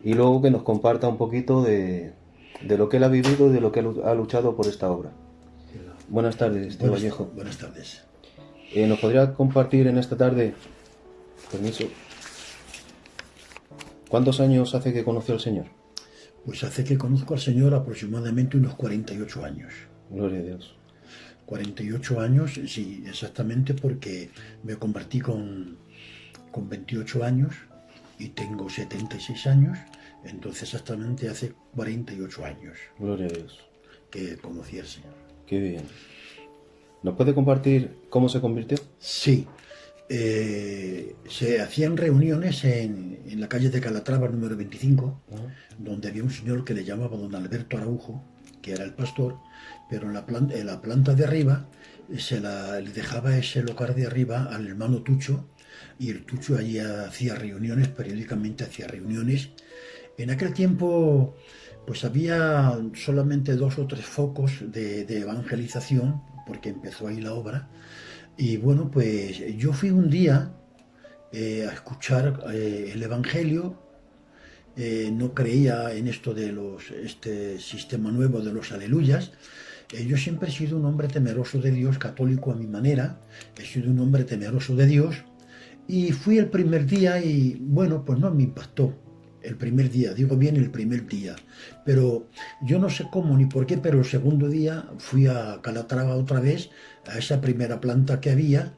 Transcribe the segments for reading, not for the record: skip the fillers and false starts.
y luego que nos comparta un poquito de lo que él ha vivido y de lo que ha luchado por esta obra. Buenas tardes, tío Vallejo. Buenas tardes. ¿Nos podría compartir en esta tarde, permiso, cuántos años hace que conoció al Señor? Pues hace que conozco al Señor aproximadamente unos 48 años. Gloria a Dios. 48 años, sí, exactamente, porque me convertí con 28 años y tengo 76 años, entonces exactamente hace 48 años Gloria a Dios. que conocí al Señor. Qué bien. ¿Nos puede compartir cómo se convirtió? Sí, se hacían reuniones en la calle de Calatrava número 25, donde había un señor que le llamaba don Alberto Araujo, que era el pastor, pero en la planta de arriba le dejaba ese local de arriba al hermano Tucho, y el Tucho allí hacía reuniones, periódicamente hacía reuniones. En aquel tiempo pues había solamente 2 o 3 focos de evangelización, porque empezó ahí la obra. Y bueno, pues yo fui un día a escuchar el Evangelio. No creía en esto de este sistema nuevo de los aleluyas. Yo siempre he sido un hombre temeroso de Dios, católico a mi manera. He sido un hombre temeroso de Dios. Y fui el primer día y bueno, pues no me impactó. El primer día, digo bien el primer día, pero yo no sé cómo ni por qué, pero el segundo día fui a Calatrava otra vez, a esa primera planta que había,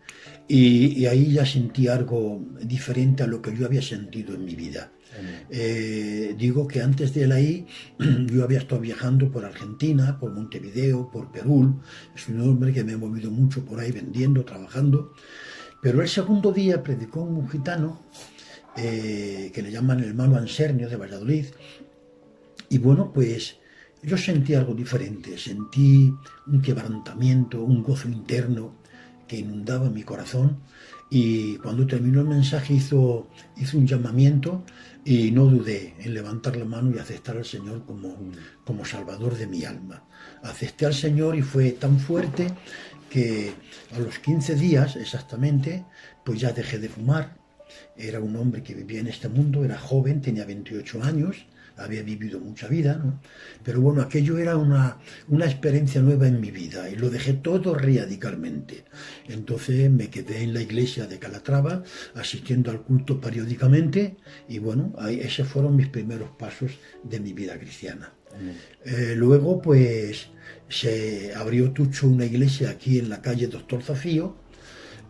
y ahí ya sentí algo diferente a lo que yo había sentido en mi vida. Digo que antes de él ahí yo había estado viajando por Argentina, por Montevideo, por Perú. Es un hombre que me he movido mucho por ahí vendiendo, trabajando, pero el segundo día predicó un gitano que le llaman el hermano Ansernio de Valladolid. Y bueno, pues yo sentí algo diferente, sentí un quebrantamiento, un gozo interno que inundaba mi corazón. Y cuando terminó el mensaje hizo un llamamiento y no dudé en levantar la mano y aceptar al Señor como Salvador de mi alma. Acepté al Señor y fue tan fuerte que a los 15 días exactamente, pues ya dejé de fumar. Era un hombre que vivía en este mundo, era joven, tenía 28 años, había vivido mucha vida, ¿no? Pero bueno, aquello era una experiencia nueva en mi vida y lo dejé todo radicalmente. Entonces me quedé en la iglesia de Calatrava, asistiendo al culto periódicamente y bueno, esos fueron mis primeros pasos de mi vida cristiana. Luego pues se abrió Tucho una iglesia aquí en la calle Doctor Zafío.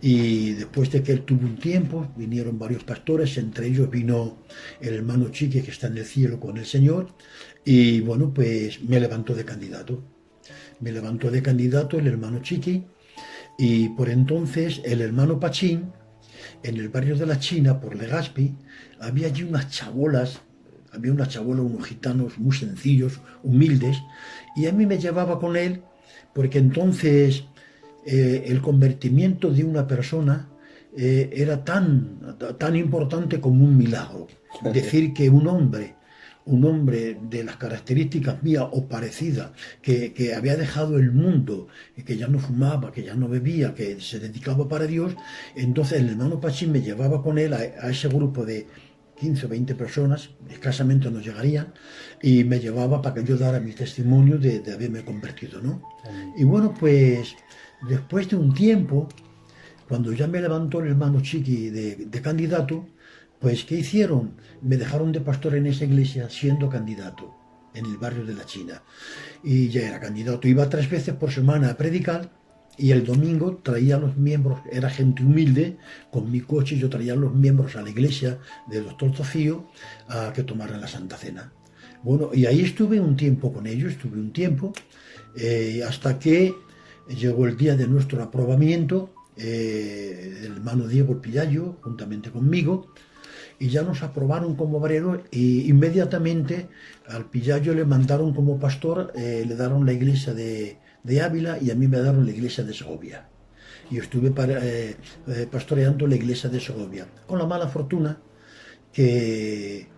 Y después de que él tuvo un tiempo, vinieron varios pastores, entre ellos vino el hermano Chiqui, que está en el cielo con el Señor, y bueno, pues me levantó de candidato. Me levantó de candidato el hermano Chiqui, y por entonces el hermano Pachín, en el barrio de la China, por Legazpi, había allí unas chabolas, unos gitanos muy sencillos, humildes, y a mí me llevaba con él, porque entonces el convertimiento de una persona era tan importante como un milagro. Decir que un hombre de las características mías o parecidas, que había dejado el mundo, que ya no fumaba, que ya no bebía, que se dedicaba para Dios, entonces el hermano Pachín me llevaba con él a ese grupo de 15 o 20 personas, escasamente nos llegarían, y me llevaba para que yo dara mi testimonio de haberme convertido, ¿no? Y bueno, pues después de un tiempo, cuando ya me levantó el hermano Chiqui de candidato, pues ¿qué hicieron? Me dejaron de pastor en esa iglesia siendo candidato en el barrio de la China. Y ya era candidato. Iba 3 veces por semana a predicar y el domingo traía a los miembros, era gente humilde, con mi coche yo traía a los miembros a la iglesia del Doctor Zofío a que tomaran la Santa Cena. Bueno, y ahí estuve un tiempo con ellos, hasta que llegó el día de nuestro aprobamiento, el hermano Diego Pillayo, juntamente conmigo, y ya nos aprobaron como obrero y inmediatamente al Pillayo le mandaron como pastor, le daron la iglesia de Ávila y a mí me daron la iglesia de Segovia. Y yo estuve pastoreando la iglesia de Segovia, con la mala fortuna que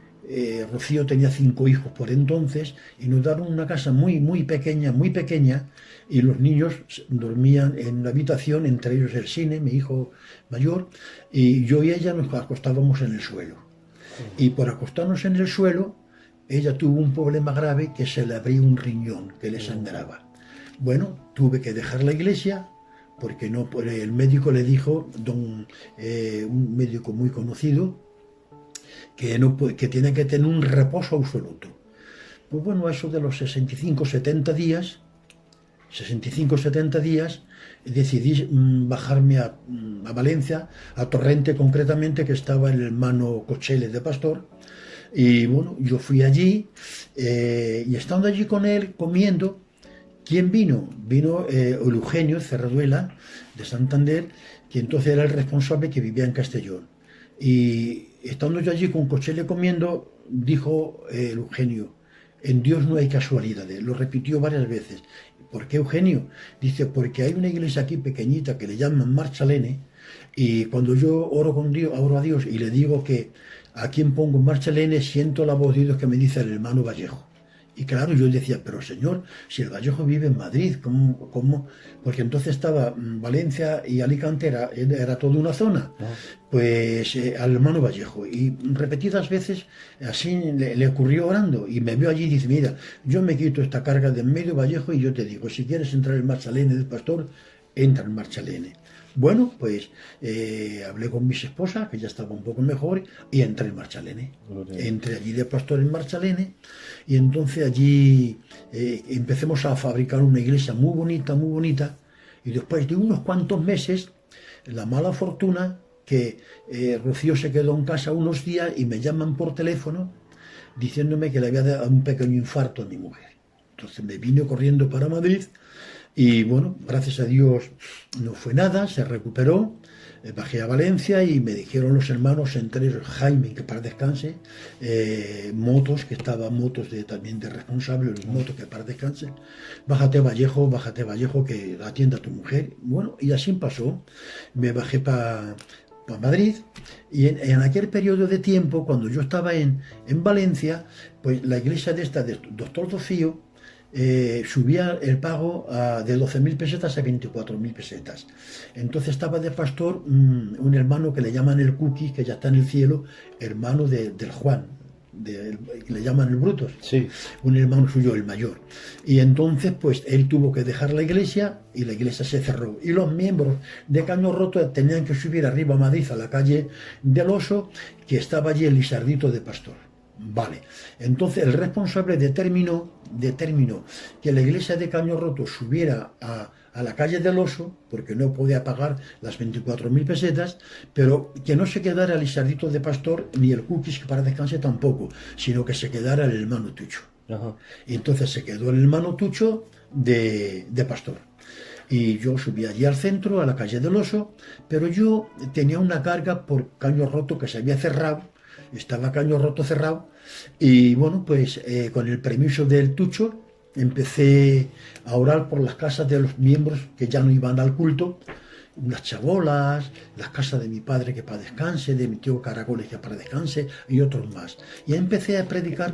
Rocío tenía 5 hijos por entonces y nos daron una casa muy pequeña y los niños dormían en una habitación, entre ellos el cine, mi hijo mayor, y yo y ella nos acostábamos en el suelo. Y por acostarnos en el suelo, ella tuvo un problema grave que se le abrió un riñón, que le sangraba. Bueno, tuve que dejar la iglesia porque no, el médico le dijo, un médico muy conocido, que tiene que tener un reposo absoluto. Pues bueno, eso de los 65-70 días, decidí bajarme a Valencia, a Torrente concretamente, que estaba el hermano Cochele de pastor. Y bueno, yo fui allí y estando allí con él, comiendo, ¿quién vino? Vino Eugenio Cerraduela de Santander, que entonces era el responsable, que vivía en Castellón. Y estando yo allí con Cochele comiendo, dijo Eugenio: en Dios no hay casualidades. Lo repitió varias veces. ¿Por qué, Eugenio? Dice, porque hay una iglesia aquí pequeñita que le llaman Marchalene, y cuando yo oro con Dios, oro a Dios y le digo que a quién pongo en Marchalene, siento la voz de Dios que me dice el hermano Vallejo. Y claro, yo decía, pero señor, si el Vallejo vive en Madrid, ¿cómo? Porque entonces estaba Valencia y Alicante, era toda una zona. Pues al hermano Vallejo. Y repetidas veces así le ocurrió orando. Y me vio allí y dice, mira, yo me quito esta carga de en medio, Vallejo, y yo te digo, si quieres entrar en Marchalene del pastor, entra en Marchalene. Bueno, pues hablé con mis esposas, que ya estaba un poco mejor, y entré en Marchalene. Entré allí de pastor en Marchalene, y entonces allí empecemos a fabricar una iglesia muy bonita, y después de unos cuantos meses, la mala fortuna que Rocío se quedó en casa unos días y me llaman por teléfono diciéndome que le había dado un pequeño infarto a mi mujer. Entonces me vine corriendo para Madrid. Y bueno, gracias a Dios no fue nada, se recuperó. Bajé a Valencia y me dijeron los hermanos, entre ellos Jaime, que para descanse, Motos, que estaba Motos también de responsable, los Motos, que para descanse, bájate Vallejo, que atienda a tu mujer. Bueno, y así pasó. Me bajé para Madrid, y en aquel periodo de tiempo, cuando yo estaba en Valencia, pues la iglesia de Doctor Docío, subía el pago de 12.000 pesetas a 24.000 pesetas. Entonces estaba de pastor un hermano que le llaman el Cookie, que ya está en el cielo, hermano del Juan, que le llaman el Brutos, sí. Un hermano suyo, el mayor. Y entonces pues él tuvo que dejar la iglesia y la iglesia se cerró. Y los miembros de Caño Roto tenían que subir arriba a Madrid, a la calle del Oso, que estaba allí el Lisardito de pastor. Vale, entonces el responsable determinó que la iglesia de Caño Roto subiera a la calle del Oso, porque no podía pagar las 24.000 pesetas, pero que no se quedara el Lisardito de pastor, ni el Cookies, que para descanse tampoco, sino que se quedara el hermano Tucho. Ajá. Y entonces se quedó el hermano Tucho de pastor. Y yo subí allí al centro, a la calle del Oso, pero yo tenía una carga por Caño Roto que se había cerrado. Estaba Caño Roto cerrado, y bueno, pues con el permiso del Tucho empecé a orar por las casas de los miembros que ya no iban al culto, unas chabolas, las casas de mi padre, que para descanse, de mi tío Caracoles, que para descanse, y otros más. Y empecé a predicar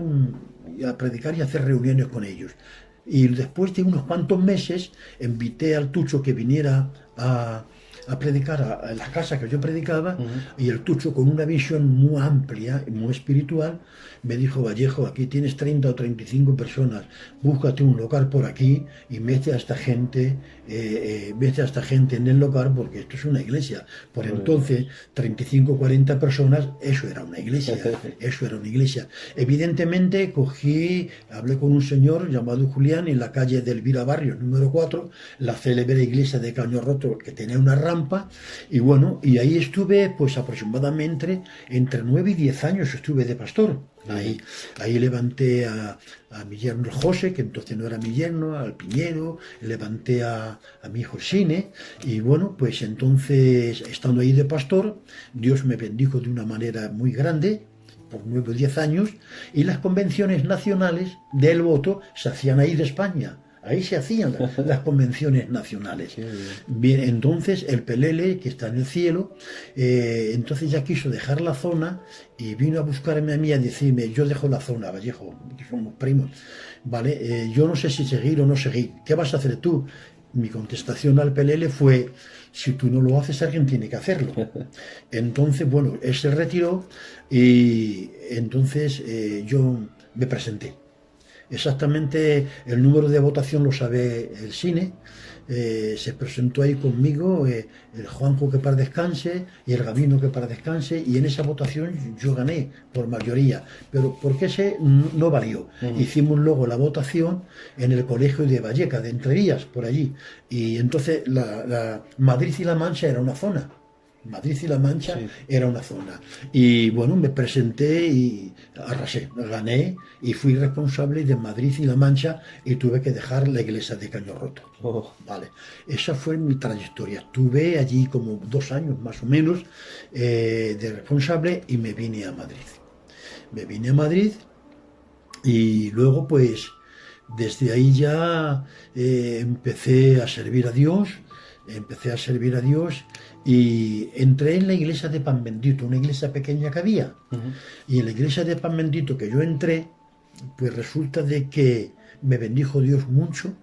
y a hacer reuniones con ellos. Y después de unos cuantos meses invité al Tucho que viniera a predicar a las casas que yo predicaba, y el Tucho, con una visión muy amplia y muy espiritual, me dijo: Vallejo, aquí tienes 30 o 35 personas, búscate un local por aquí y mete a esta gente en el local, porque esto es una iglesia. Por entonces, 35 o 40 personas, eso era una iglesia. Evidentemente hablé con un señor llamado Julián en la calle del Elvira Barrios, número 4, la célebre iglesia de Caño Roto, que tenía una rampa, y bueno, y ahí estuve pues aproximadamente entre 9 y 10 años estuve de pastor. Ahí levanté a mi yerno José, que entonces no era mi yerno, al Piñero, levanté a mi hijo Sine, y bueno, pues entonces, estando ahí de pastor, Dios me bendijo de una manera muy grande, por 9 o 10 años, y las convenciones nacionales del voto se hacían ahí de España. Ahí se hacían las convenciones nacionales. Bien, entonces el Pelele, que está en el cielo, entonces ya quiso dejar la zona y vino a buscarme a mí a decirme: yo dejo la zona, Vallejo, que somos primos, ¿vale? Yo no sé si seguir o no seguir. ¿Qué vas a hacer tú? Mi contestación al Pelele fue: si tú no lo haces, alguien tiene que hacerlo. Entonces, bueno, él se retiró, y entonces yo me presenté. Exactamente el número de votación lo sabe el cine. Se presentó ahí conmigo el Juanjo que para descanse y el Gabino que para descanse, y en esa votación yo gané por mayoría, pero porque ese no valió. Hicimos luego la votación en el colegio de Valleca, de Entrevías, por allí, y entonces la Madrid y La Mancha era una zona. Madrid y La Mancha Sí. era una zona. Y bueno, me presenté y arrasé, gané y fui responsable de Madrid y La Mancha y tuve que dejar la iglesia de Caño Roto. Oh, Vale, esa fue mi trayectoria. Estuve allí como 2 años más o menos de responsable y me vine a Madrid. Me vine a Madrid y luego pues desde ahí ya empecé a servir a Dios, y entré en la iglesia de Pan Bendito, una iglesia pequeña que había. Y en la iglesia de Pan Bendito que yo entré, pues resulta de que me bendijo Dios mucho,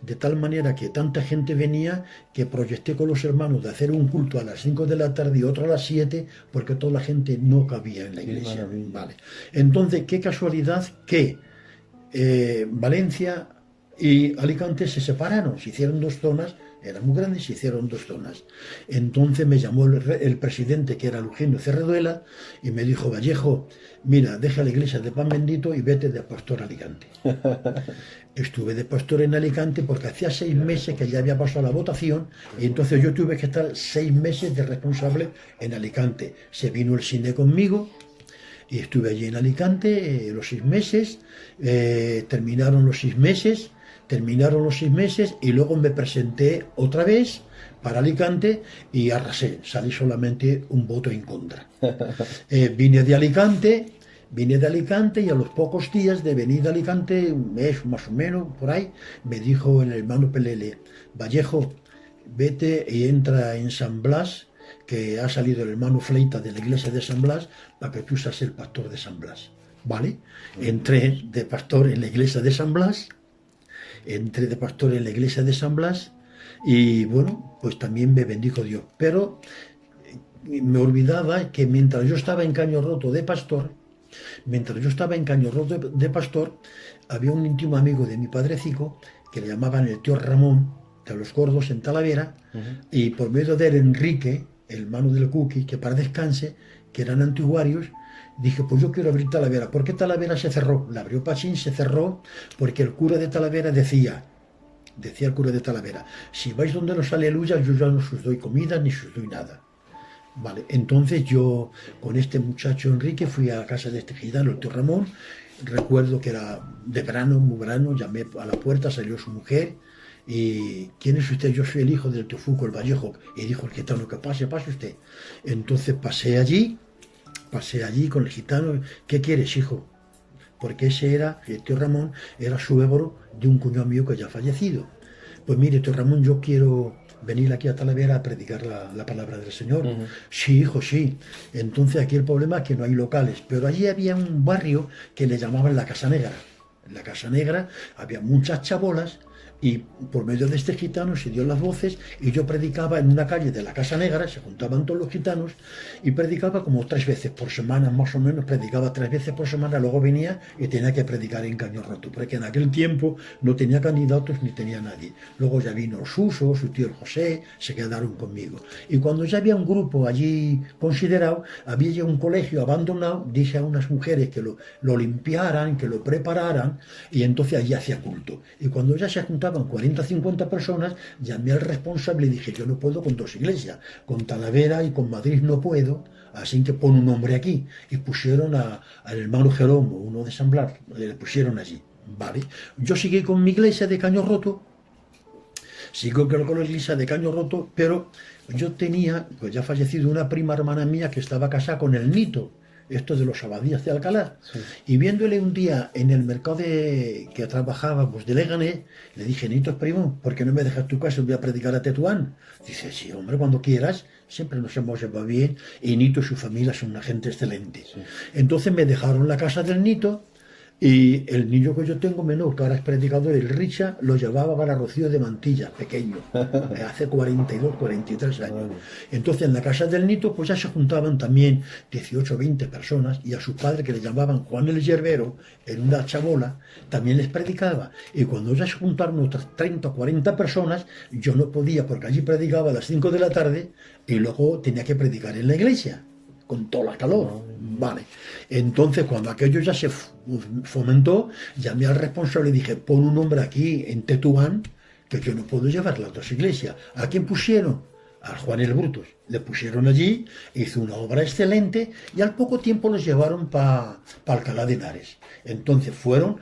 de tal manera que tanta gente venía que proyecté con los hermanos de hacer un culto a las 5 de la tarde y otro a las 7, porque toda la gente no cabía en la qué iglesia. maravilla. Vale. Entonces, qué casualidad que Valencia y Alicante se separaron, se hicieron 2 zonas, eran muy grandes, se hicieron 2 zonas. Entonces me llamó el presidente, que era Eugenio Cerreduela, y me dijo: Vallejo, mira, deja la iglesia de Pan Bendito y vete de pastor a Alicante. Estuve de pastor en Alicante porque hacía 6 meses que ya había pasado la votación, y entonces yo tuve que estar 6 meses de responsable en Alicante. Se vino el cine conmigo y estuve allí en Alicante los 6 meses, terminaron los 6 meses, y luego me presenté otra vez para Alicante y arrasé, salí solamente un voto en contra. Vine de Alicante y a los pocos días de venir de Alicante, un mes más o menos, por ahí, me dijo el hermano Pelele: Vallejo, vete y entra en San Blas, que ha salido el hermano Fleita de la iglesia de San Blas, para que tú seas el pastor de San Blas. ¿Vale? Entré de pastor en la iglesia de San Blas, y bueno, pues también me bendijo Dios. Pero me olvidaba que mientras yo estaba en Caño Roto de pastor, había un íntimo amigo de mi padrecico que le llamaban el tío Ramón, de los Gordos en Talavera, y por medio de él, Enrique, el hermano del Cuqui, que para descanse, que eran antiguarios, dije: pues yo quiero abrir Talavera. ¿Por qué Talavera se cerró? La abrió Pachín, se cerró porque el cura de Talavera decía el cura de Talavera: si vais donde los aleluyas, yo ya no os doy comida ni os doy nada. Vale, entonces yo con este muchacho Enrique fui a la casa de este gitano, el tío Ramón. Recuerdo que era de verano, muy verano, llamé a la puerta, salió su mujer: ¿y quién es usted? Yo soy el hijo del tío Fuco, el Vallejo. Y dijo el gitano: que pase usted. Entonces pasé allí con el gitano. ¿Qué quieres, hijo? Porque el tío Ramón era suegro de un cuñado mío que ya ha fallecido. Pues mire, tío Ramón, yo quiero venir aquí a Talavera a predicar la palabra del Señor. Sí, hijo, sí. Entonces aquí el problema es que no hay locales, pero allí había un barrio que le llamaban la Casa Negra. En la Casa Negra había muchas chabolas, y por medio de este gitano se dio las voces, y yo predicaba en una calle de la Casa Negra, se juntaban todos los gitanos, y predicaba como 3 veces por semana, más o menos, predicaba 3 veces por semana. Luego venía y tenía que predicar en Caño Roto, porque en aquel tiempo no tenía candidatos ni tenía nadie. Luego ya vino el Suso, su tío el José, se quedaron conmigo. Y cuando ya había un grupo allí considerado, había ya un colegio abandonado, dije a unas mujeres que lo limpiaran, que lo prepararan, y entonces allí hacía culto. Y cuando ya se juntaban 40 o 50 personas, llamé al responsable y dije: yo no puedo con 2 iglesias, con Talavera y con Madrid no puedo, así que pon un hombre aquí. Y pusieron al hermano Jeromo, uno de San Blas, le pusieron allí. Vale, yo seguí con mi iglesia de Caño Roto, pero yo tenía, pues ya fallecido, una prima hermana mía que estaba casada con el Nito, esto de los Abadías de Alcalá. Sí. Y viéndole un día en el mercado que trabajábamos de Leganés, le dije: Nito, primo, ¿por qué no me dejas tu casa y voy a predicar a Tetuán? Dice: sí, hombre, cuando quieras. Siempre nos hemos llevado bien, y Nito y su familia son una gente excelente. Sí. Entonces me dejaron la casa del Nito, Y el niño que yo tengo menor, que ahora es predicador, el Richa, lo llevaba para Rocío de Mantilla, pequeño, hace 42, 43 años. Vale. Entonces en la casa del Nito pues ya se juntaban también 18 o 20 personas y a su padre, que le llamaban Juan el Yerbero, en una chabola, también les predicaba. Y cuando ya se juntaron otras 30 o 40 personas, yo no podía, porque allí predicaba a las 5 de la tarde y luego tenía que predicar en la iglesia con toda la calor. Vale. Entonces, cuando aquello ya se fomentó, llamé al responsable y dije, pon un hombre aquí en Tetuán, que yo no puedo llevar las dos iglesias. ¿A quién pusieron? Al Juan el Brutus. Le pusieron allí, hizo una obra excelente y al poco tiempo los llevaron para Alcalá de Henares. Entonces fueron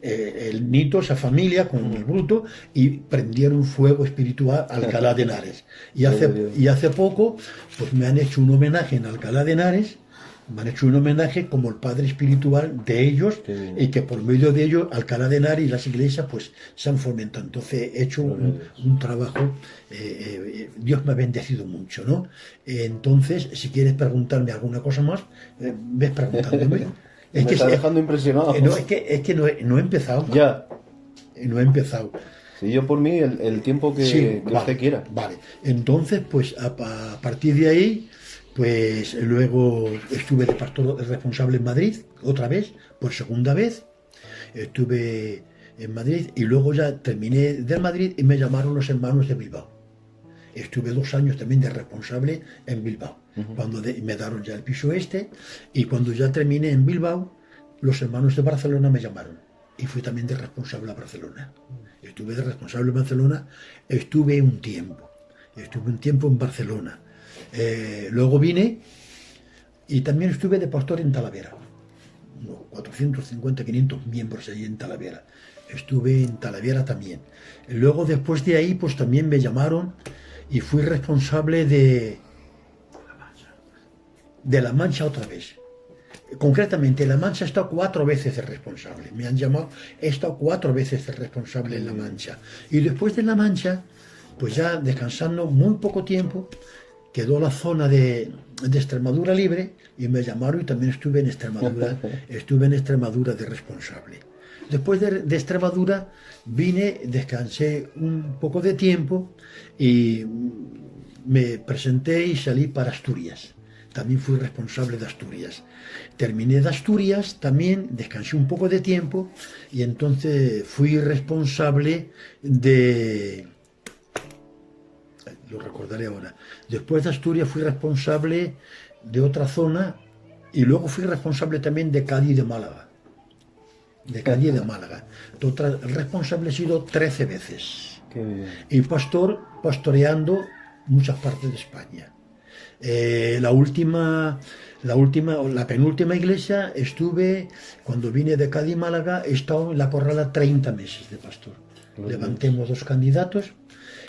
el Nito, esa familia con el Bruto, y prendieron fuego espiritual a Alcalá de Henares. Y hace poco pues me han hecho un homenaje en Alcalá de Henares, me han hecho un homenaje como el padre espiritual de ellos, y que por medio de ellos Alcalá de Henares y las iglesias pues se han fomentado. Entonces he hecho un trabajo, Dios me ha bendecido mucho, ¿no? Entonces, si quieres preguntarme alguna cosa más, ves preguntándome. Me está dejando impresionado. No, es que no he empezado. Ya. No he empezado. Si yo por mí, el tiempo que, Sí, que vale, usted quiera. Vale. Entonces, pues a partir de ahí, pues luego estuve de pastor responsable en Madrid, otra vez, por segunda vez. Estuve en Madrid y luego ya terminé de Madrid y me llamaron los hermanos de Bilbao. Estuve 2 años también de responsable en Bilbao, cuando me daron ya el piso este, y cuando ya terminé en Bilbao, los hermanos de Barcelona me llamaron y fui también de responsable a Barcelona. Estuve de responsable en Barcelona, estuve un tiempo en Barcelona. Luego vine y también estuve de pastor en Talavera, unos 450, 500 miembros allí en Talavera. Estuve en Talavera también. Luego después de ahí pues también me llamaron y fui responsable de La Mancha otra vez. Concretamente, La Mancha he estado 4 veces de responsable. Me han llamado, he estado 4 veces de responsable en La Mancha. Y después de La Mancha, pues ya descansando muy poco tiempo, quedó la zona de Extremadura libre y me llamaron y también estuve en Extremadura de responsable. Después de Extremadura vine, descansé un poco de tiempo y me presenté y salí para Asturias. También fui responsable de Asturias. Terminé de Asturias, también descansé un poco de tiempo y entonces fui responsable de... Lo recordaré ahora. Después de Asturias fui responsable de otra zona y luego fui responsable también de Cádiz y de Málaga. De Cádiz y de Málaga. Total, responsable he sido 13 veces. Qué bien. Y pastoreando muchas partes de España. La penúltima iglesia estuve, cuando vine de Cádiz y Málaga, he estado en La Corrala 30 meses de pastor. Levantemos 2 candidatos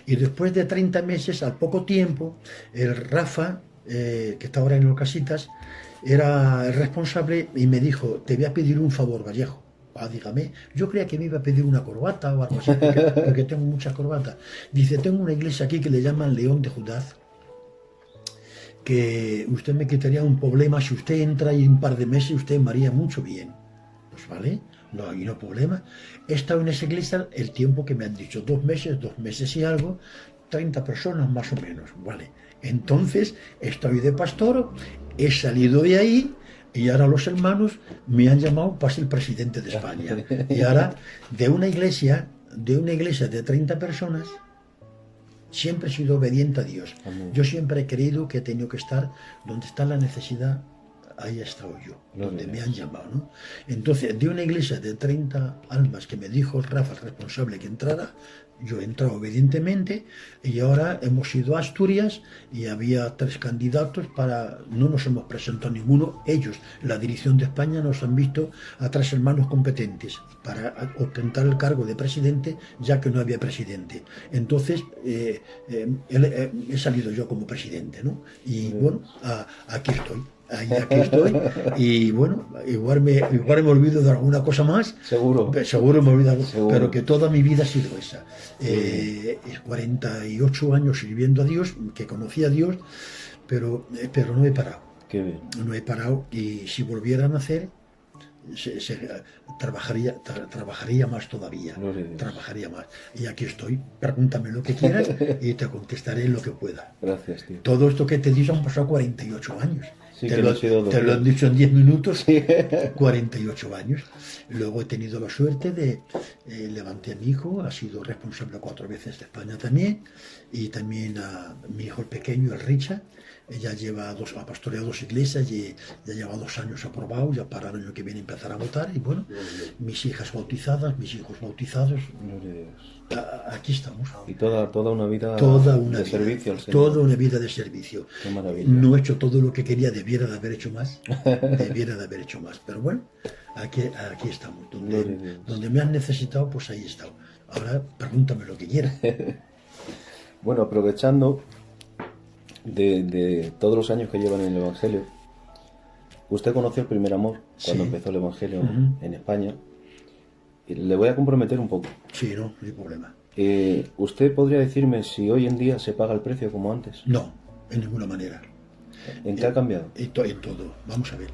y después de 30 meses, al poco tiempo, el Rafa, que está ahora en los Casitas, era el responsable y me dijo, te voy a pedir un favor, Vallejo. Ah, dígame, yo creía que me iba a pedir una corbata o algo así, porque tengo muchas corbatas. Dice, tengo una iglesia aquí que le llaman León de Judá, que usted me quitaría un problema, si usted entra y en un par de meses usted me haría mucho bien. Pues vale, no hay no problema. He estado en esa iglesia el tiempo que me han dicho, 2 meses y algo, 30 personas más o menos, vale. Entonces, estoy de pastor, he salido de ahí, y ahora los hermanos me han llamado para ser presidente de España. Y ahora, de una iglesia de 30 personas, siempre he sido obediente a Dios. Amén. Yo siempre he creído que he tenido que estar donde está la necesidad, ahí he estado yo, donde me han llamado, ¿no? Entonces, de una iglesia de 30 almas que me dijo Rafa, el responsable, que entrara, yo he entrado obedientemente y ahora hemos ido a Asturias y había 3 candidatos no nos hemos presentado ninguno, ellos, la dirección de España, nos han visto a 3 hermanos competentes para ostentar el cargo de presidente, ya que no había presidente. Entonces, he salido yo como presidente, ¿no? Y bueno, aquí estoy. Aquí estoy y bueno, igual me olvido de alguna cosa más, Seguro me olvido, Seguro. pero que toda mi vida ha sido esa. 48 años sirviendo a Dios, que conocí a Dios, pero no he parado. Qué bien. No he parado y si volviera a nacer, trabajaría más todavía, Gloria a Dios. trabajaría más. Y aquí estoy, pregúntame lo que quieras y te contestaré lo que pueda. Gracias, tío. Todo esto que te he dicho han pasado 48 años. Sí, que no ha sido dos te lo han días. dicho en 10 minutos, 48 años. Luego he tenido la suerte de levanté a mi hijo, ha sido responsable 4 veces de España también, y también a mi hijo el pequeño, el Richard. Ella ha pastoreado 2 iglesias y ya lleva 2 años aprobado, ya para el año que viene empezar a votar. Y bueno, mis hijas bautizadas, mis hijos bautizados, Gloria a Dios. aquí estamos. Y toda una vida Toda una de vida, servicio al Señor. toda una vida de servicio. Qué maravilla. No he hecho todo lo que quería, debiera de haber hecho más, pero bueno, aquí estamos, Gloria a Dios. donde me han necesitado, pues ahí he estado. Ahora pregúntame lo que quieras. Bueno, aprovechando de todos los años que llevan en el Evangelio, usted conoció el primer amor cuando Sí. empezó el Evangelio Ujú. en España. Y le voy a comprometer un poco. Sí, no hay problema. ¿Usted podría decirme si hoy en día se paga el precio como antes? No, en ninguna manera. ¿En qué ha cambiado? En todo. Vamos a ver.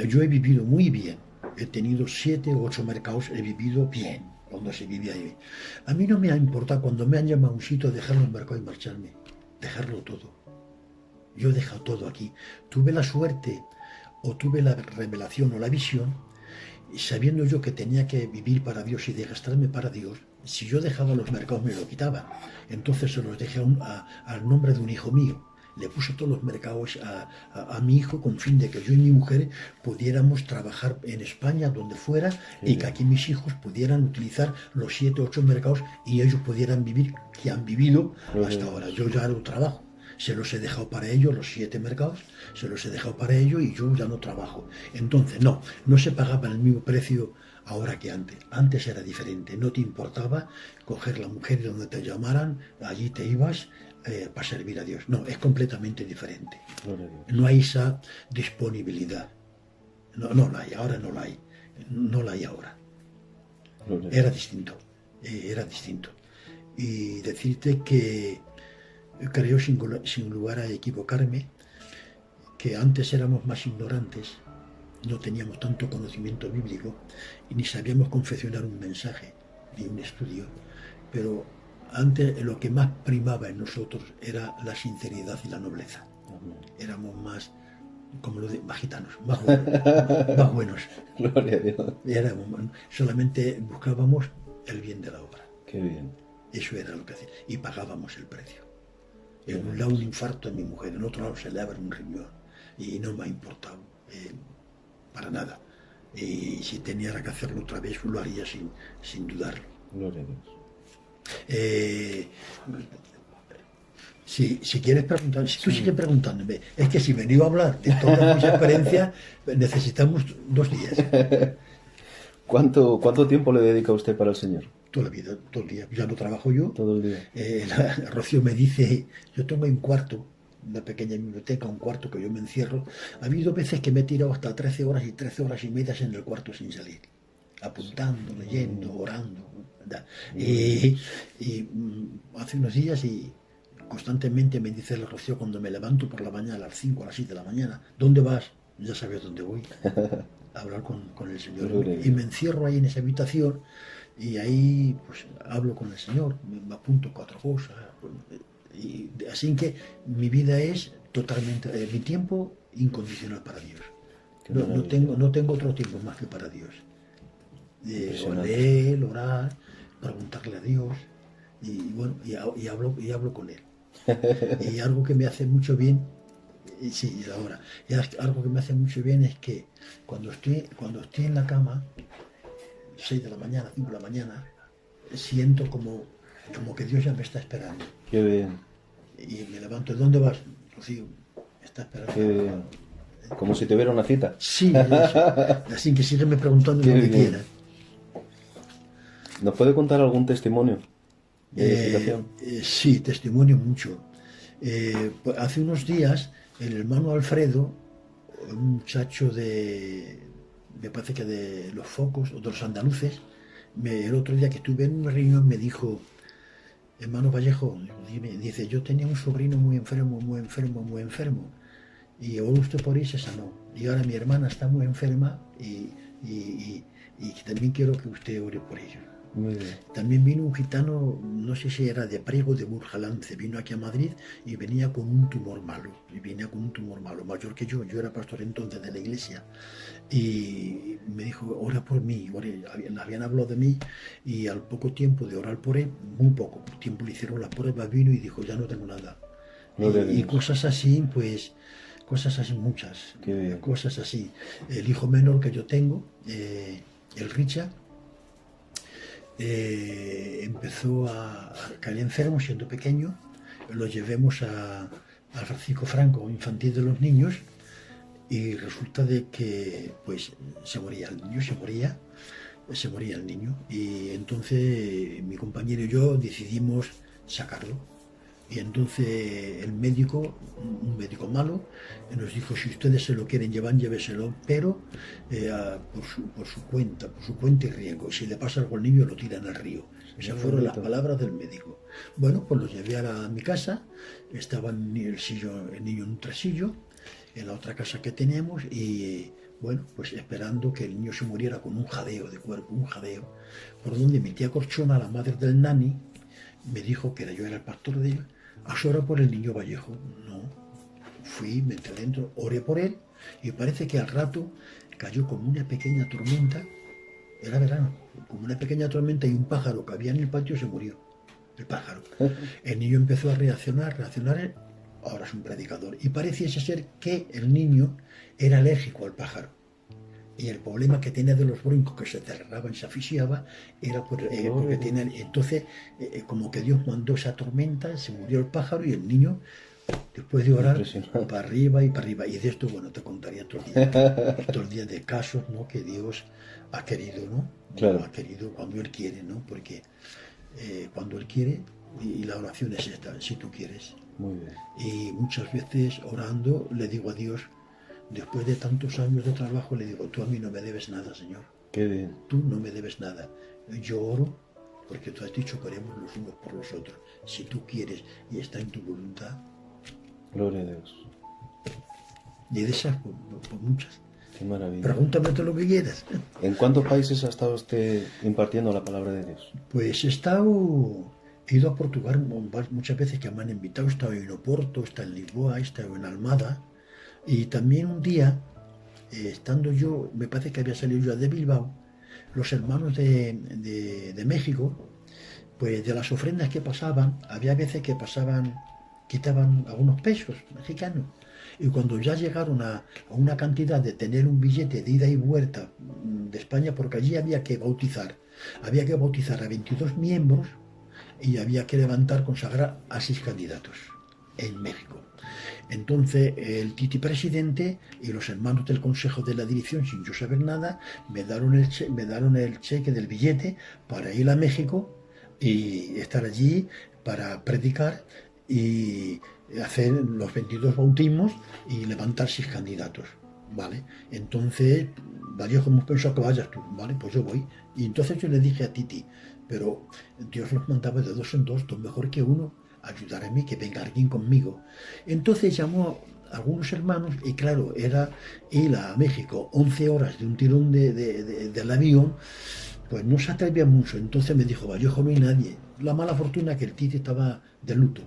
Yo he vivido muy bien. He tenido 7 u 8 mercados, he vivido bien, cuando se vivía ahí. A mí no me ha importado cuando me han llamado a un sitio dejar el mercado y marcharme. Dejarlo todo. Yo he dejado todo aquí. Tuve la suerte o tuve la revelación o la visión, sabiendo yo que tenía que vivir para Dios y desgastarme para Dios. Si yo dejaba los mercados me lo quitaban. Entonces se los dejé al nombre de un hijo mío. Le puse todos los mercados a mi hijo con fin de que yo y mi mujer pudiéramos trabajar en España, donde fuera, y que aquí mis hijos pudieran utilizar los 7 o 8 mercados y ellos pudieran vivir, que han vivido hasta ahora. Yo ya no trabajo. Se los he dejado para ellos, los 7 mercados, se los he dejado para ellos y yo ya no trabajo. Entonces, no se pagaba el mismo precio ahora que antes. Antes era diferente, no te importaba coger la mujer donde te llamaran, allí te ibas para servir a Dios. No, es completamente diferente. Gloria a Dios. No hay esa disponibilidad. No la hay, ahora no la hay. No la hay ahora. Gloria a Dios. Era distinto. Y decirte que creo, sin lugar a equivocarme, que antes éramos más ignorantes, no teníamos tanto conocimiento bíblico y ni sabíamos confeccionar un mensaje ni un estudio, pero antes lo que más primaba en nosotros era la sinceridad y la nobleza. Amén. Éramos más, como lo de, más gitanos, más buenos, más buenos. Gloria a Dios. Solamente buscábamos el bien de la obra. Qué bien. Eso era lo que hacía. Y pagábamos el precio. En un lado un infarto en mi mujer, en otro lado se le abre un riñón. Y no me ha importado para nada. Y si tenía que hacerlo otra vez, lo haría sin dudarlo. Gloria a Dios. Si quieres preguntar, si tú sigues preguntándome, es que si venía a hablar de todas mis experiencias, necesitamos 2 días. ¿Cuánto tiempo le dedica usted para el Señor? Toda la vida, todo el día. Ya no trabajo yo. Todo el día. Rocío me dice, yo tengo un cuarto, una pequeña biblioteca, un cuarto que yo me encierro. Ha habido veces que me he tirado hasta 13 horas y 13 horas y medias en el cuarto sin salir, apuntando, leyendo, orando. Y hace unos días y constantemente me dice la Rocío cuando me levanto por la mañana a las 5 a las 7 de la mañana, ¿dónde vas? Ya sabes dónde voy, a hablar con el Señor. Y me encierro ahí en esa habitación y ahí pues hablo con el Señor, me apunto 4 cosas. Y así que mi vida es totalmente, mi tiempo incondicional para Dios. No tengo otro tiempo más que para Dios. Leer, orar, preguntarle a Dios y bueno, y hablo con Él. Y algo que me hace mucho bien, sí, ahora, algo que me hace mucho bien es que cuando estoy en la cama, 6 de la mañana, 5 de la mañana, siento como que Dios ya me está esperando. Qué bien. Y me levanto, ¿dónde vas? Rocío, me está esperando. Qué bien. Como si te hubiera una cita. Sí, así que sígueme preguntando lo que quieras. ¿Nos puede contar algún testimonio de edificación? Sí, testimonio mucho. Hace unos días, el hermano Alfredo, un muchacho me parece que de los Focos, o de los andaluces, el otro día que estuve en una reunión me dijo, hermano Vallejo, dice, yo tenía un sobrino muy enfermo, y ahora usted por ahí se sanó. y ahora mi hermana está muy enferma y también quiero que usted ore por ello. Muy bien. También vino un gitano, no sé si era de Priego de Burjalance, vino aquí a Madrid y venía con un tumor malo, mayor que yo era pastor entonces de la iglesia, y me dijo, ora por mí, habían hablado de mí, y al poco tiempo de orar por él, muy poco tiempo le hicieron las pruebas, vino y dijo, ya no tengo nada. Y cosas así, pues, cosas así muchas, cosas así. El hijo menor que yo tengo, el Richard, empezó a caer enfermo siendo pequeño, lo llevemos al Francisco Franco Infantil de los Niños y resulta de que pues se moría el niño y entonces mi compañero y yo decidimos sacarlo. Y entonces el médico, un médico malo, nos dijo, si ustedes se lo quieren llevar, lléveselo, pero por su cuenta y riesgo. Si le pasa algo al niño, lo tiran al río. Esas fueron las palabras del médico. Bueno, pues lo llevé a mi casa, estaba el niño en un tresillo, en la otra casa que teníamos, y bueno, pues esperando que el niño se muriera con un jadeo de cuerpo, por donde mi tía Corchona, la madre del nani, me dijo que yo era el pastor de ellos, ora por el niño Vallejo. No, fui, me entré dentro, oré por él y parece que al rato cayó como una pequeña tormenta, era verano, como una pequeña tormenta y un pájaro que había en el patio se murió, el pájaro. El niño empezó a reaccionar, ahora es un predicador y pareciese ser que el niño era alérgico al pájaro. Y el problema que tenía de los broncos, que se cerraban, se asfixiaba, era porque tenía... Entonces, como que Dios mandó esa tormenta, se murió el pájaro y el niño, después de orar, para arriba y para arriba. Y de esto, bueno, te contaría todo el día de casos, ¿no? Que Dios ha querido, ¿no? Claro. Ha querido cuando Él quiere, ¿no? Porque cuando Él quiere, y la oración es esta, si tú quieres. Muy bien. Y muchas veces orando le digo a Dios, después de tantos años de trabajo, le digo, tú a mí no me debes nada, Señor. Qué bien. Tú no me debes nada. Yo oro porque tú has dicho que oremos los unos por los otros. Si tú quieres y está en tu voluntad. Gloria a Dios. Y de esas, por muchas. Qué maravilla. Pregúntame todo lo que quieras. ¿En cuántos países ha estado usted impartiendo la palabra de Dios? Pues he ido a Portugal muchas veces que me han invitado. He estado en Oporto, he estado en Lisboa, he estado en Almada. Y también un día, estando yo, me parece que había salido yo de Bilbao, los hermanos de México, pues de las ofrendas que pasaban, había veces que quitaban algunos pesos mexicanos. Y cuando ya llegaron a una cantidad de tener un billete de ida y vuelta de España, porque allí había que bautizar a 22 miembros y había que consagrar a 6 candidatos en México. Entonces el Titi presidente y los hermanos del consejo de la dirección, sin yo saber nada, me dieron el cheque del billete para ir a México y estar allí para predicar y hacer los 22 bautismos y levantar 6 candidatos, ¿vale? Entonces, Vallejo, hemos pensado que vayas tú, ¿vale? Pues yo voy. Y entonces yo le dije a Titi, pero Dios los mandaba de 2 en 2, tú mejor que uno, ayudar a mí, que venga alguien conmigo. Entonces llamó a algunos hermanos y claro, era ir a México 11 horas de un tirón del avión, pues no se atrevía mucho. Entonces me dijo, Vallejo, no hay nadie. La mala fortuna que el Titi estaba de luto,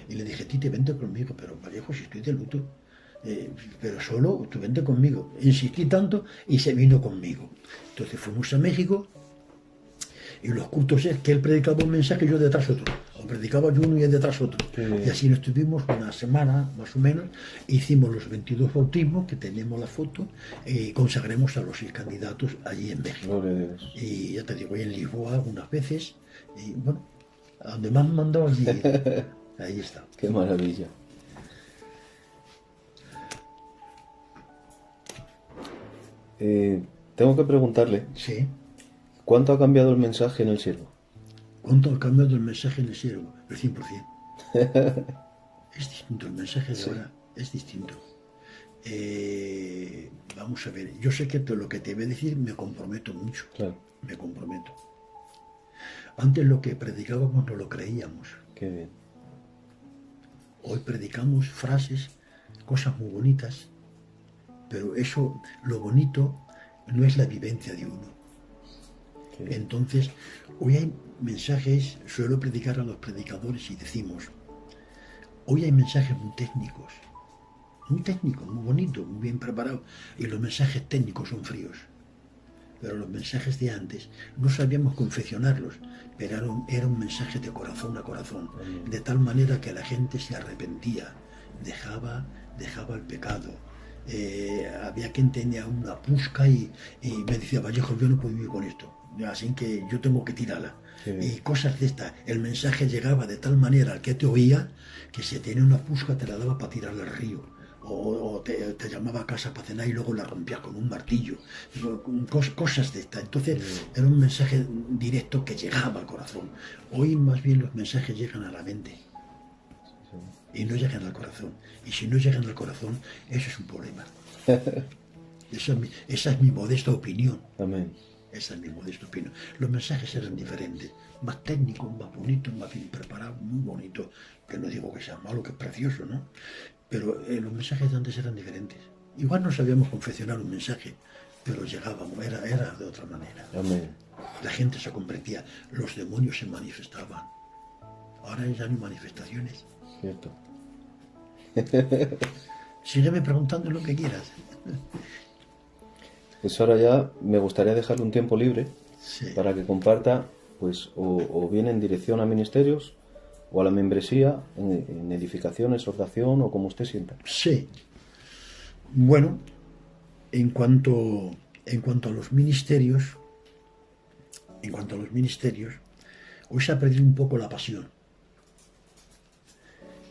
y le dije, Titi, vente conmigo, pero Vallejo, si estoy de luto, pero solo, tú vente conmigo. Insistí tanto y se vino conmigo. Entonces fuimos a México. Y los cultos es que él predicaba un mensaje y yo detrás otro. O predicaba yo uno y él detrás otro. Y así nos estuvimos una semana, más o menos. Hicimos los 22 bautismos, que tenemos la foto, y consagremos a los 6 candidatos allí en México. Gloria a Dios. Y ya te digo, en Lisboa algunas veces. Y bueno, a donde me han mandado allí, ahí está. Qué maravilla. Tengo que preguntarle. Sí. ¿Cuánto ha cambiado el mensaje en el siervo? ¿Cuánto ha cambiado el mensaje en el siervo? El 100%. Es distinto, el mensaje de ahora es distinto. Vamos a ver, yo sé que todo lo que te voy a decir me comprometo mucho. Claro. Me comprometo. Antes lo que predicábamos no lo creíamos. Qué bien. Hoy predicamos frases, cosas muy bonitas, Pero eso, lo bonito, no es la vivencia de uno. Sí. Entonces, hoy hay mensajes, suelo predicar a los predicadores y decimos, hoy hay mensajes muy técnicos, muy bonitos, muy bien preparados, y los mensajes técnicos son fríos. Pero los mensajes de antes no sabíamos confeccionarlos, pero era un mensaje de corazón a corazón, de tal manera que la gente se arrepentía, dejaba el pecado. Había quien tenía una pusca y me decía, Vallejo, yo no puedo vivir con esto, así que yo tengo que tirarla. Sí. Y cosas de estas, el mensaje llegaba de tal manera al que te oía, que si tenía una pusca te la daba para tirarla al río. O te llamaba a casa para cenar y luego la rompías con un martillo, cosas de estas. Entonces era un mensaje directo que llegaba al corazón. Hoy más bien los mensajes llegan a la mente y no llegan al corazón. Y si no llegan al corazón, eso es un problema. Esa es mi modesta opinión. Amén. Esa es mi modesta opinión. Los mensajes eran diferentes, más técnicos, más bonitos, más bien preparados, muy bonitos. Que no digo que sea malo, que es precioso, ¿no? Pero los mensajes de antes eran diferentes. Igual no sabíamos confeccionar un mensaje, pero llegábamos, era de otra manera. Amén. La gente se convertía, los demonios se manifestaban. Ahora ya no hay manifestaciones. Cierto. Sígueme preguntando lo que quieras. Pues ahora ya me gustaría dejarle un tiempo libre Sí. para que comparta, pues, o bien en dirección a ministerios o a la membresía, en edificación, exhortación o como usted sienta. Sí. Bueno, en cuanto a los ministerios, hoy se ha perdido un poco la pasión.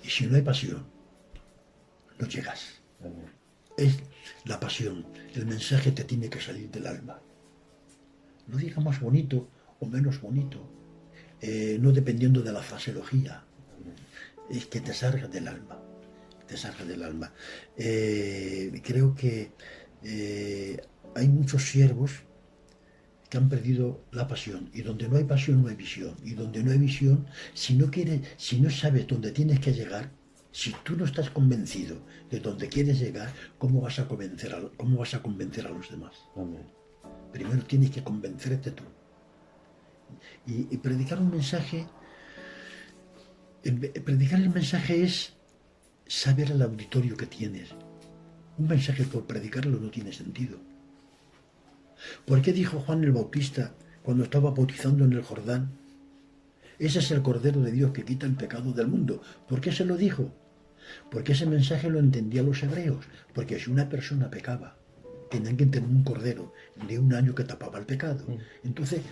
Y si no hay pasión, no llegas. Amén. Es la pasión. El mensaje te tiene que salir del alma. No diga más bonito o menos bonito, no dependiendo de la fraseología. Es que te salga del alma. Te salga del alma. Creo que hay muchos siervos que han perdido la pasión, y donde no hay pasión no hay visión, y donde no hay visión, si no sabes dónde tienes que llegar, si tú no estás convencido de dónde quieres llegar, ¿cómo vas a convencer a los demás? Amén. Primero tienes que convencerte tú. Y predicar un mensaje, predicar el mensaje es saber el auditorio que tienes. Un mensaje por predicarlo no tiene sentido. ¿Por qué dijo Juan el Bautista cuando estaba bautizando en el Jordán? Ese es el Cordero de Dios que quita el pecado del mundo. ¿Por qué se lo dijo? Porque ese mensaje lo entendían los hebreos. Porque si una persona pecaba, tenían que tener un cordero de 1 año que tapaba el pecado. Entonces,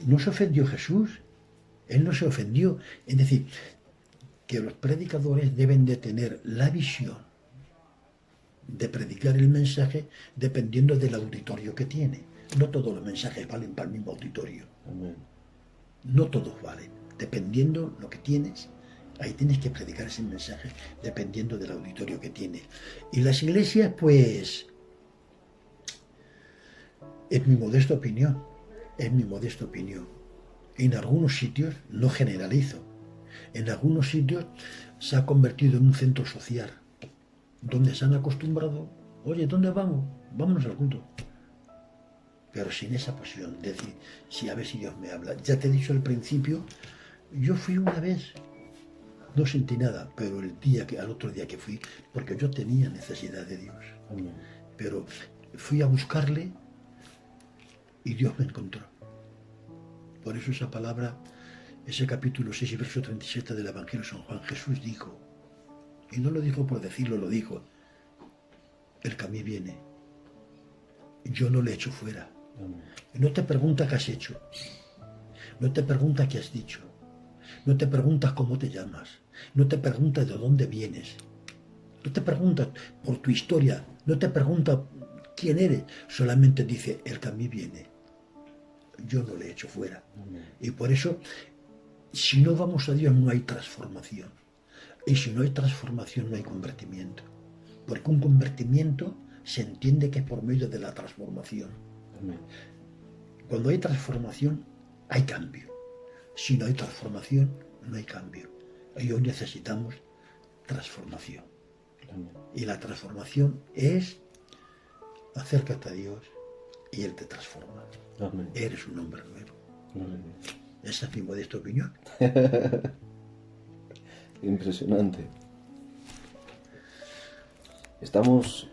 no se ofendió Jesús. Él no se ofendió. Es decir, que los predicadores deben de tener la visión de predicar el mensaje dependiendo del auditorio que tiene. No todos los mensajes valen para el mismo auditorio. Amén. No todos valen. Dependiendo lo que tienes, ahí tienes que predicar ese mensaje dependiendo del auditorio que tienes. Y las iglesias, pues, es mi modesta opinión, en algunos sitios, no generalizo, en algunos sitios se ha convertido en un centro social, donde se han acostumbrado, oye, ¿dónde vamos? Vámonos al culto. Pero sin esa pasión, decir, sí, a ver si Dios me habla. Ya te he dicho al principio, yo fui una vez, no sentí nada, pero al otro día que fui, porque yo tenía necesidad de Dios. Amén. Pero fui a buscarle y Dios me encontró. Por eso esa palabra, ese capítulo 6 y verso 37 del Evangelio de San Juan, Jesús dijo, y no lo dijo por decirlo, lo dijo, el que a mí viene, yo no le echo fuera. Amén. No te pregunta qué has hecho, no te pregunta qué has dicho, no te preguntas cómo te llamas, no te preguntas de dónde vienes, no te preguntas por tu historia, no te pregunta quién eres, solamente dice, el que a mí viene, yo no le echo fuera. Amén. Y por eso, si no vamos a Dios, no hay transformación. Y si no hay transformación, no hay convertimiento. Porque un convertimiento se entiende que es por medio de la transformación. Amén. Cuando hay transformación, hay cambio. Si no hay transformación, no hay cambio. Y hoy necesitamos transformación. Amén. Y la transformación es acércate a Dios y Él te transforma. Amén. Eres un hombre nuevo. Gloria a Dios. Esa es mi modesta opinión. Impresionante. Estamos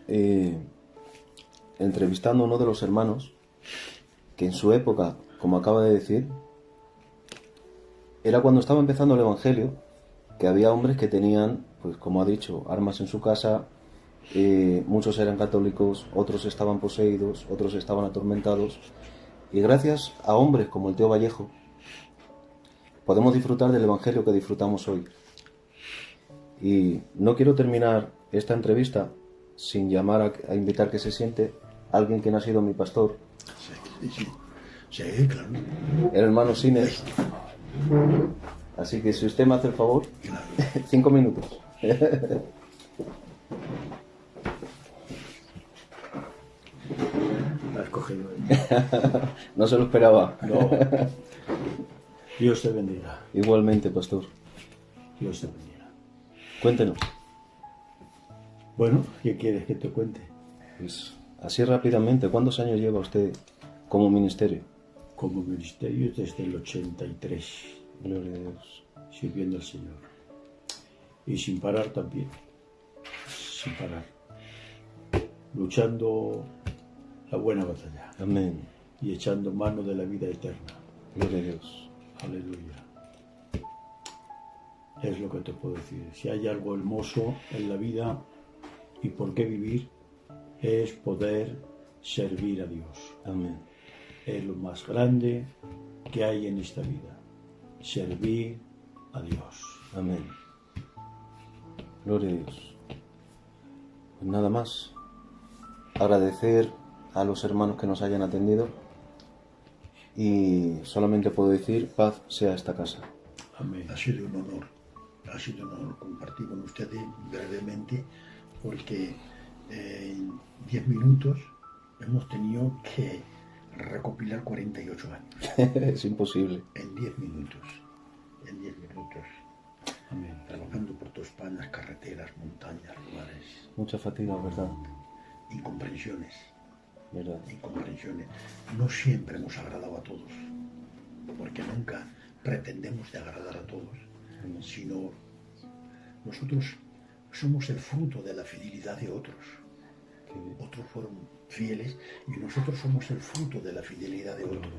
entrevistando a uno de los hermanos que en su época, como acaba de decir, era cuando estaba empezando el Evangelio, que había hombres que tenían, pues como ha dicho, armas en su casa, muchos eran católicos, otros estaban poseídos, otros estaban atormentados, y gracias a hombres como el Teo Vallejo, podemos disfrutar del Evangelio que disfrutamos hoy. Y no quiero terminar esta entrevista sin llamar a invitar que se siente alguien que no ha sido mi pastor, Sí, claro. el hermano Sines. Así que si usted me hace el favor, Claro. 5 minutos. La has cogido. No se lo esperaba. No. Dios te bendiga. Igualmente, pastor. Dios te bendiga. Cuéntenos. Bueno, ¿qué quieres que te cuente? Pues, así rápidamente, ¿cuántos años lleva usted como ministerio? Como ministerio desde el 83, Gloria a Dios. sirviendo al Señor. Y sin parar también. Sin parar. Luchando la buena batalla. Amén. Y echando mano de la vida eterna. Gloria a Dios. Aleluya. Es lo que te puedo decir. Si hay algo hermoso en la vida y por qué vivir, es poder servir a Dios. Amén. Es lo más grande que hay en esta vida. Servir a Dios. Amén. Gloria a Dios. Pues nada más. Agradecer a los hermanos que nos hayan atendido. Y solamente puedo decir, paz sea esta casa. Amén. Ha sido un honor. Ha sido un honor compartir con ustedes brevemente, porque en 10 minutos hemos tenido que recopilar 48 años. Es imposible. En 10 minutos. En 10 minutos. Amén. Trabajando por toda España, carreteras, montañas, lugares, Mucha fatiga, ¿verdad? incomprensiones. ¿Verdad? Incomprensiones. No siempre hemos agradado a todos, porque nunca pretendemos de agradar a todos, sino nosotros somos el fruto de la fidelidad de otros. Otros fueron fieles y nosotros somos el fruto de la fidelidad de otros.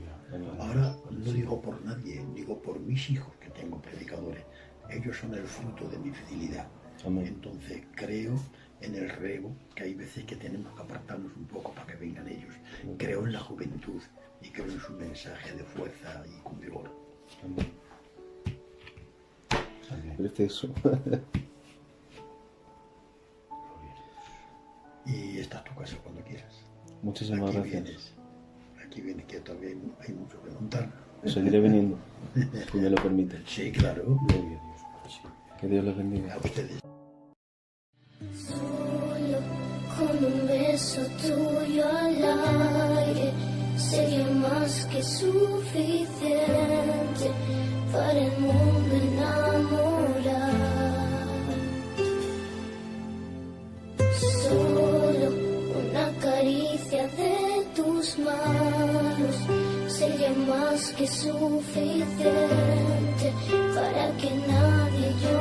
Ahora no digo por nadie, digo por mis hijos que tengo predicadores. Ellos son el fruto de mi fidelidad. Amén. Entonces creo en el relevo, que hay veces que tenemos que apartarnos un poco para que vengan ellos. Creo en la juventud y creo en su mensaje de fuerza y con vigor. Amén. Amén. Precioso. Y esta es tu casa cuando quieras. Muchísimas gracias. Aquí vienes, que todavía hay mucho que contar. Seguiré viniendo, si me lo permiten. Sí, claro. Gloria a Dios. Sí. Que Dios les bendiga. A ustedes. Solo con un beso tuyo al aire sería más que suficiente para el mundo enamorar. Solo una caricia de tus manos sería más que suficiente para que nadie llore.